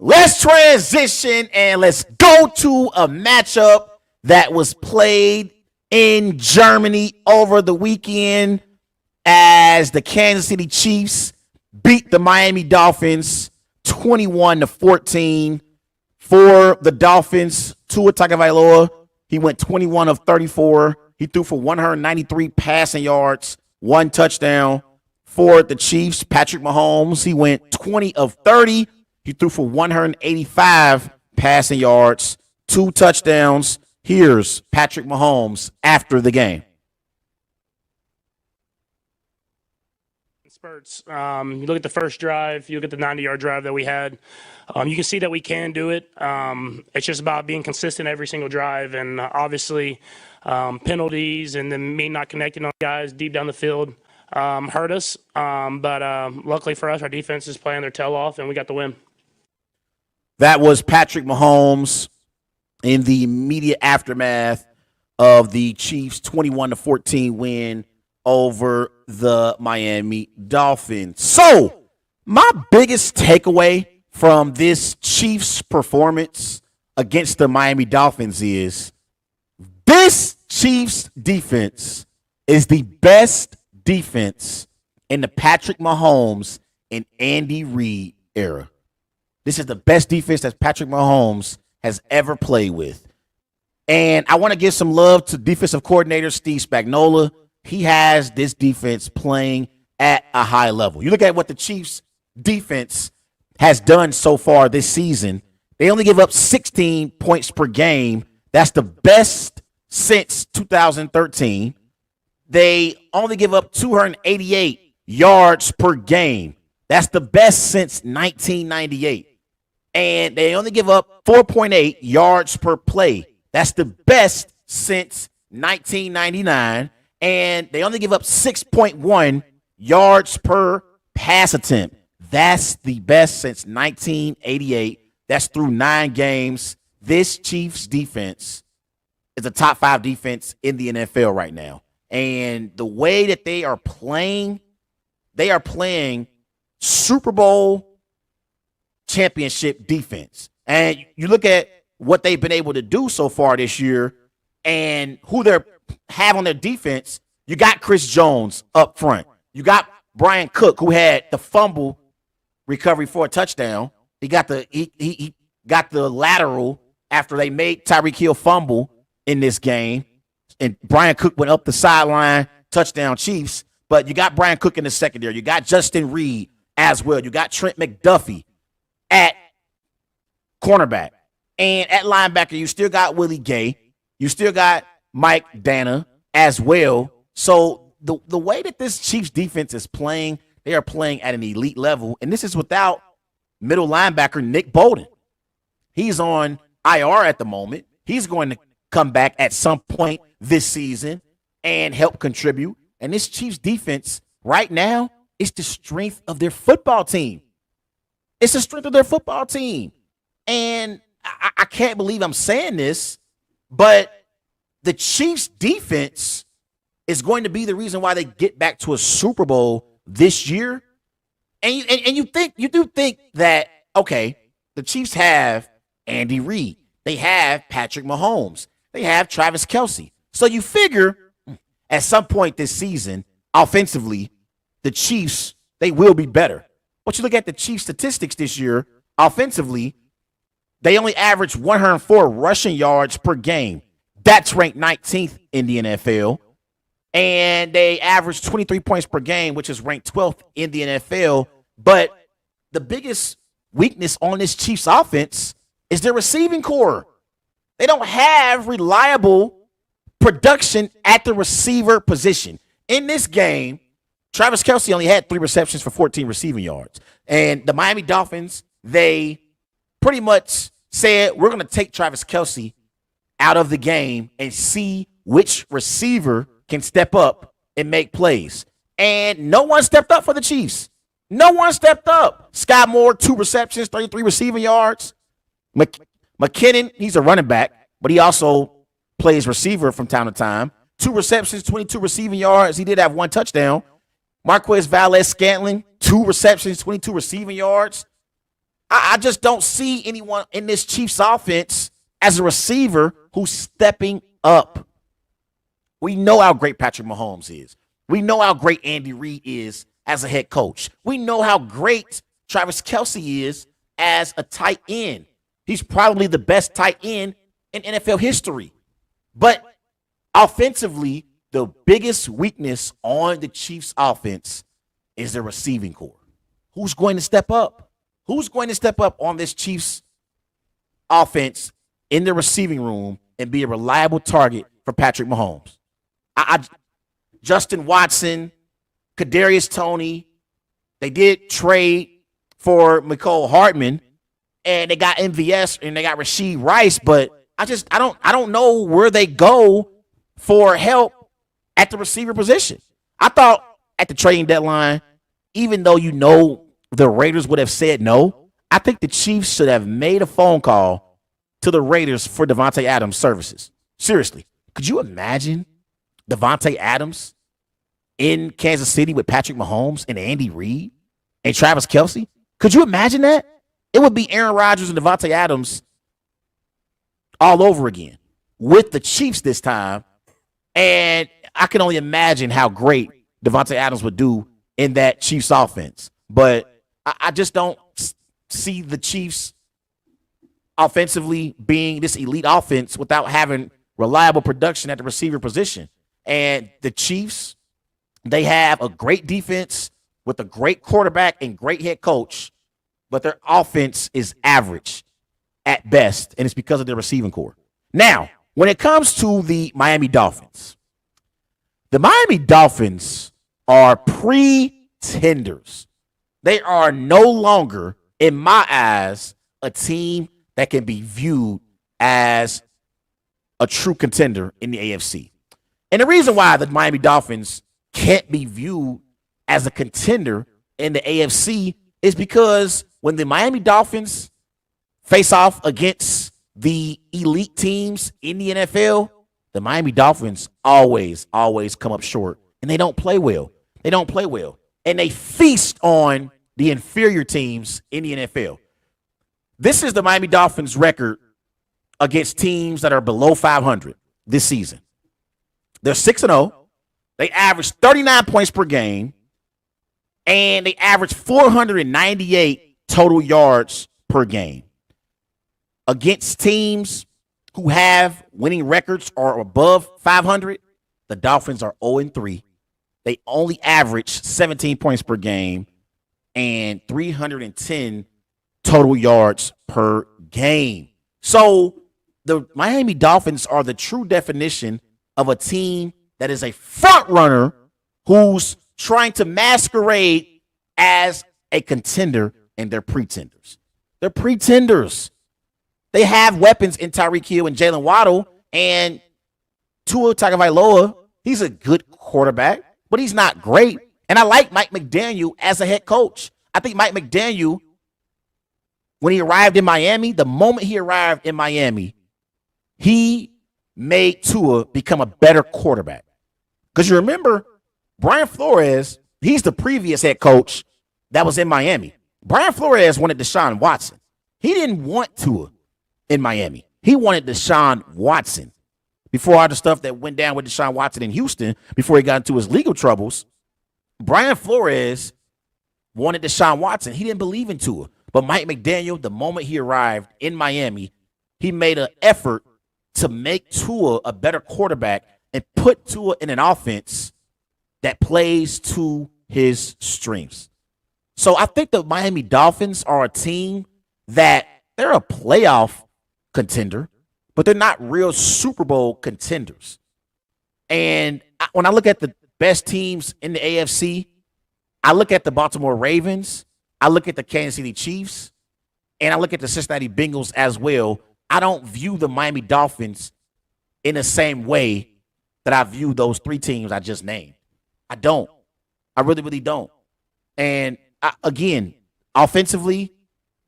Let's transition and let's go to a matchup that was played in Germany over the weekend as the Kansas City Chiefs beat the Miami Dolphins 21-14. For the Dolphins, Tua Tagovailoa, he went 21 of 34. He threw for 193 passing yards, 1 touchdown. For the Chiefs, Patrick Mahomes, he went 20 of 30. He threw for 185 passing yards, 2 touchdowns. Here's Patrick Mahomes after the game. Spurts. You look at the first drive, you look at the 90-yard drive that we had. You can see that we can do it. It's just about being consistent every single drive, and obviously penalties and then me not connecting on guys deep down the field hurt us. But luckily for us, our defense is playing their tail off, and we got the win. That was Patrick Mahomes in the immediate aftermath of the Chiefs' 21-14 win over the Miami Dolphins. So, my biggest takeaway from this Chiefs performance against the Miami Dolphins is this Chiefs defense is the best defense in the Patrick Mahomes and Andy Reid era. This is the best defense that Patrick Mahomes has ever played with. And I want to give some love to defensive coordinator Steve Spagnuolo. He has this defense playing at a high level. You look at what the Chiefs defense has done so far this season. They only give up 16 points per game. That's the best since 2013. They only give up 288 yards per game. That's the best since 1998. And they only give up 4.8 yards per play. That's the best since 1999. And they only give up 6.1 yards per pass attempt. That's the best since 1988. That's through 9 games. This Chiefs defense is a top 5 defense in the NFL right now. And the way that they are playing Super Bowl championship defense. And you look at what they've been able to do so far this year and who they have on their defense. You got Chris Jones up front. You got Brian Cook, who had the fumble recovery for a touchdown. He got the lateral after they made Tyreek Hill fumble in this game. And Brian Cook went up the sideline, touchdown Chiefs. But you got Brian Cook in the secondary. You got Justin Reed as well. You got Trent McDuffie at cornerback. And at linebacker, you still got Willie Gay. You still got Mike Dana as well. So the way that this Chiefs defense is playing, they are playing at an elite level. And this is without middle linebacker Nick Bolton. He's on IR at the moment. He's going to come back at some point this season and help contribute. And this Chiefs defense right now is the strength of their football team. It's the strength of their football team. And I can't believe I'm saying this, but the Chiefs defense is going to be the reason why they get back to a Super Bowl this year. And you do think that, okay, the Chiefs have Andy Reid. They have Patrick Mahomes. They have Travis Kelce. So you figure at some point this season, offensively, the Chiefs, they will be better. But you look at the Chiefs statistics this year, offensively, they only average 104 rushing yards per game. That's ranked 19th in the NFL. And they average 23 points per game, which is ranked 12th in the NFL. But the biggest weakness on this Chiefs offense is their receiving core. They don't have reliable production at the receiver position. In this game, Travis Kelce only had 3 receptions for 14 receiving yards. And the Miami Dolphins, they pretty much said, we're going to take Travis Kelce out of the game and see which receiver can step up and make plays. And no one stepped up for the Chiefs. No one stepped up. Scott Moore, 2 receptions, 33 receiving yards. McKinnon, he's a running back, but he also plays receiver from time to time. 2 receptions, 22 receiving yards. He did have 1 touchdown. Marquez Valdes-Scantling, 2 receptions, 22 receiving yards. I just don't see anyone in this Chiefs offense as a receiver who's stepping up. We know how great Patrick Mahomes is. We know how great Andy Reid is as a head coach. We know how great Travis Kelce is as a tight end. He's probably the best tight end in NFL history. But offensively, the biggest weakness on the Chiefs offense is their receiving core. Who's going to step up? Who's going to step up on this Chiefs offense in the receiving room and be a reliable target for Patrick Mahomes? Justin Watson, Kadarius Toney, they did trade for Mecole Hardman, and they got MVS and they got Rashee Rice, but I don't know where they go for help at the receiver position. I thought at the trading deadline, even though the Raiders would have said no, I think the Chiefs should have made a phone call to the Raiders for Davante Adams' services. Seriously, could you imagine Davante Adams in Kansas City with Patrick Mahomes and Andy Reid and Travis Kelce? Could you imagine that? It would be Aaron Rodgers and Davante Adams all over again with the Chiefs this time. And I can only imagine how great Davante Adams would do in that Chiefs offense. But I just don't see the Chiefs offensively being this elite offense without having reliable production at the receiver position. And the Chiefs, they have a great defense with a great quarterback and great head coach, but their offense is average at best, and it's because of their receiving core. Now, when it comes to the Miami Dolphins, the Miami Dolphins are pretenders. They are no longer, in my eyes, a team that can be viewed as a true contender in the AFC. And the reason why the Miami Dolphins can't be viewed as a contender in the AFC is because when the Miami Dolphins face off against the elite teams in the NFL, the Miami Dolphins always come up short, and they don't play well. And they feast on the inferior teams in the NFL. This is the Miami Dolphins record against teams that are below 500 this season. They're 6-0. They average 39 points per game, and they average 498 total yards per game. Against teams who have winning records or above 500, the Dolphins are 0-3. They only average 17 points per game and 310 total yards per game. So the Miami Dolphins are the true definition of a team that is a front runner who's trying to masquerade as a contender, and they're pretenders. They're pretenders. They have weapons in Tyreek Hill and Jalen Waddle, and Tua Tagovailoa. He's a good quarterback, but he's not great. And I like Mike McDaniel as a head coach. I think Mike McDaniel, when he arrived in Miami, the moment he arrived in Miami, he made Tua become a better quarterback. Because you remember, Brian Flores, he's the previous head coach that was in Miami. Brian Flores wanted Deshaun Watson. He didn't want Tua in Miami. He wanted Deshaun Watson. Before all the stuff that went down with Deshaun Watson in Houston, before he got into his legal troubles, Brian Flores wanted Deshaun Watson. He didn't believe in Tua. But Mike McDaniel, the moment he arrived in Miami, he made an effort to make Tua a better quarterback and put Tua in an offense that plays to his strengths. So I think the Miami Dolphins are a team that they're a playoff contender, but they're not real Super Bowl contenders. And when I look at the best teams in the AFC, I look at the Baltimore Ravens, I look at the Kansas City Chiefs, and I look at the Cincinnati Bengals as well. I don't view the Miami Dolphins in the same way that I view those three teams I just named. I don't. I really don't. And again, offensively,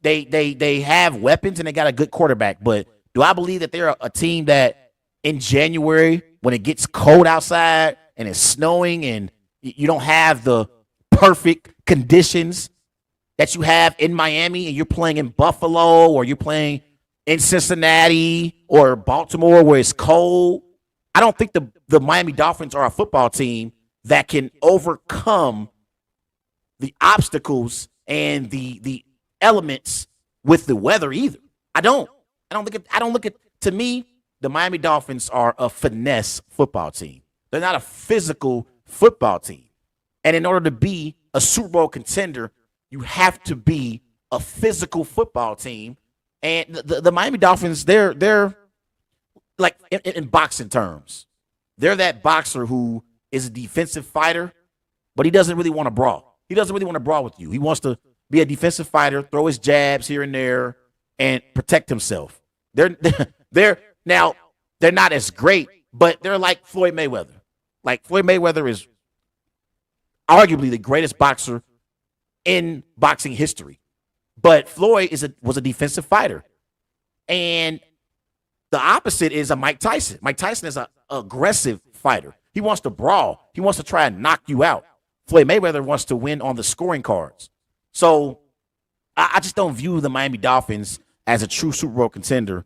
they have weapons and they got a good quarterback. But do I believe that they're a team that in January, when it gets cold outside and it's snowing and you don't have the perfect conditions that you have in Miami and you're playing in Buffalo or you're playing in Cincinnati or Baltimore where it's cold. I don't think the Miami Dolphins are a football team that can overcome the obstacles and the elements with the weather either. I don't look at to me, the Miami Dolphins are a finesse football team. They're not a physical football team. And in order to be a Super Bowl contender, you have to be a physical football team. And the Miami Dolphins, they're like in boxing terms, they're that boxer who is a defensive fighter, but he doesn't really want to brawl. He doesn't really want to brawl with you. He wants to be a defensive fighter, throw his jabs here and there, and protect himself. They're not as great, but they're like Floyd Mayweather. Like Floyd Mayweather is arguably the greatest boxer in boxing history. But Floyd was a defensive fighter. And the opposite is a Mike Tyson. Mike Tyson is an aggressive fighter. He wants to brawl. He wants to try and knock you out. Floyd Mayweather wants to win on the scoring cards. So I just don't view the Miami Dolphins as a true Super Bowl contender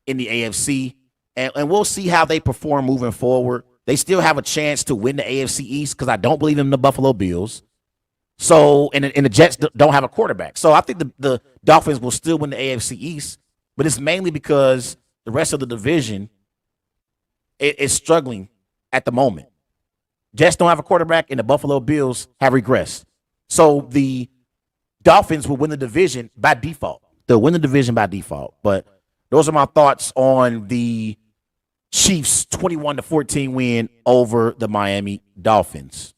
in the AFC. And we'll see how they perform moving forward. They still have a chance to win the AFC East because I don't believe in the Buffalo Bills. So, and the Jets don't have a quarterback. So I think the Dolphins will still win the AFC East, but it's mainly because the rest of the division is struggling at the moment. Jets don't have a quarterback, and the Buffalo Bills have regressed. So the Dolphins will win the division by default. They'll win the division by default. But those are my thoughts on the Chiefs' 21-14 win over the Miami Dolphins.